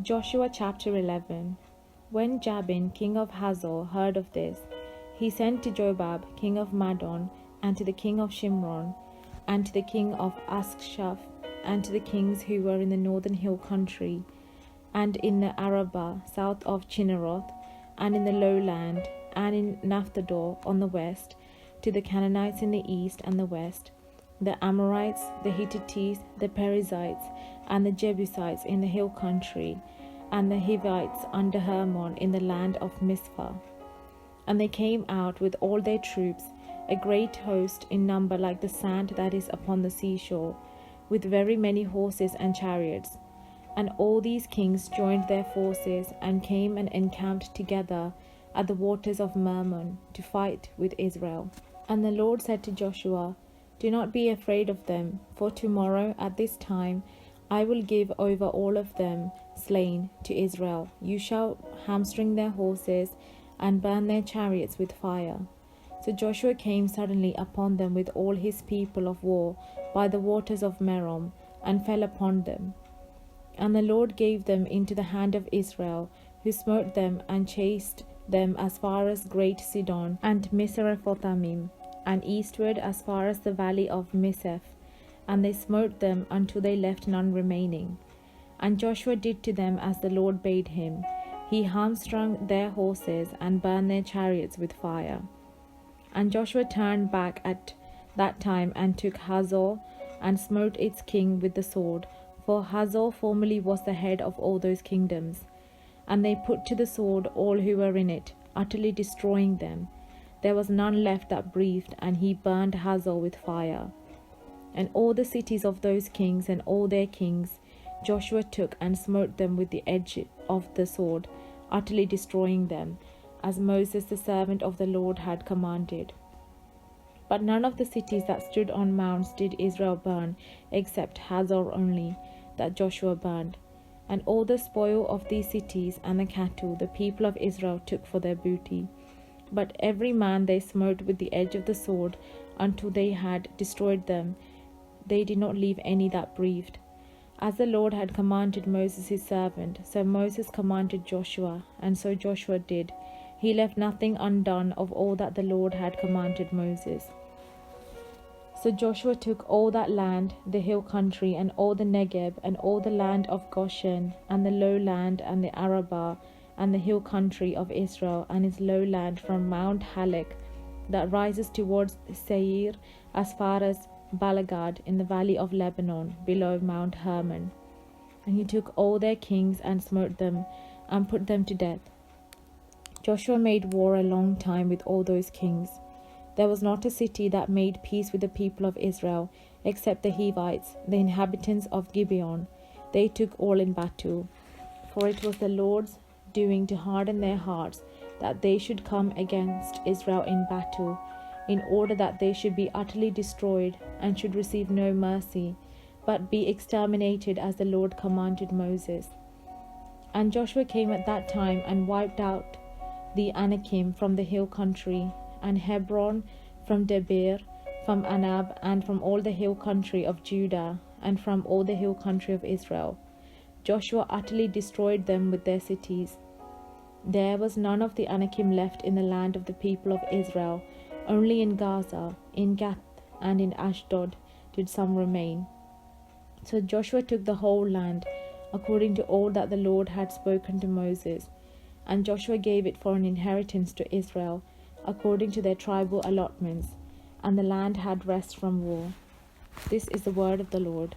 Joshua chapter 11. When Jabin, king of Hazor, heard of this, he sent to Jobab, king of Madon, and to the king of Shimron, and to the king of Akshaph, and to the kings who were in the northern hill country, and in the Arabah south of Chinneroth, and in the lowland, and in Naphtali on the west, to the Canaanites in the east and the west, the Amorites, the Hittites, the Perizzites, and the Jebusites in the hill country, and the Hivites under Hermon in the land of Mizpah. And they came out with all their troops, a great host in number like the sand that is upon the seashore, with very many horses and chariots. And all these kings joined their forces, and came and encamped together at the waters of Mermon to fight with Israel. And the Lord said to Joshua, Do not be afraid of them, for tomorrow at this time I will give over all of them slain to Israel. You shall hamstring their horses, and burn their chariots with fire. So Joshua came suddenly upon them with all his people of war by the waters of Merom, and fell upon them. And the Lord gave them into the hand of Israel, who smote them and chased them as far as Great Sidon and Misrephothmaim, and eastward as far as the valley of Mizpeh, and they smote them until they left none remaining. And Joshua did to them as the Lord bade him. He hamstrung their horses, and burned their chariots with fire. And Joshua turned back at that time, and took Hazor, and smote its king with the sword, for Hazor formerly was the head of all those kingdoms. And they put to the sword all who were in it, utterly destroying them. There was none left that breathed, and he burned Hazor with fire. And all the cities of those kings and all their kings Joshua took, and smote them with the edge of the sword, utterly destroying them, as Moses the servant of the Lord had commanded. But none of the cities that stood on mounts did Israel burn, except Hazor only, that Joshua burned. And all the spoil of these cities and the cattle the people of Israel took for their booty. But every man they smote with the edge of the sword, until they had destroyed them. They did not leave any that breathed. As the Lord had commanded Moses his servant, so Moses commanded Joshua, and so Joshua did. He left nothing undone of all that the Lord had commanded Moses. So Joshua took all that land, the hill country, and all the Negeb, and all the land of Goshen, and the lowland, and the Arabah, and the hill country of Israel, and its lowland from Mount Halak, that rises towards Seir, as far as Balagad in the valley of Lebanon, below Mount Hermon. And he took all their kings, and smote them, and put them to death. Joshua made war a long time with all those kings. There was not a city that made peace with the people of Israel, except the Hivites, the inhabitants of Gibeon. They took all in battle. For it was the Lord's doing to harden their hearts, that they should come against Israel in battle, in order that they should be utterly destroyed, and should receive no mercy, but be exterminated as the Lord commanded Moses. And Joshua came at that time, and wiped out the Anakim from the hill country, and Hebron from Debir, from Anab, and from all the hill country of Judah, and from all the hill country of Israel. Joshua utterly destroyed them with their cities. There was none of the Anakim left in the land of the people of Israel. Only in Gaza, in Gath, and in Ashdod did some remain. So Joshua took the whole land, according to all that the Lord had spoken to Moses. And Joshua gave it for an inheritance to Israel, according to their tribal allotments. And the land had rest from war. This is the word of the Lord.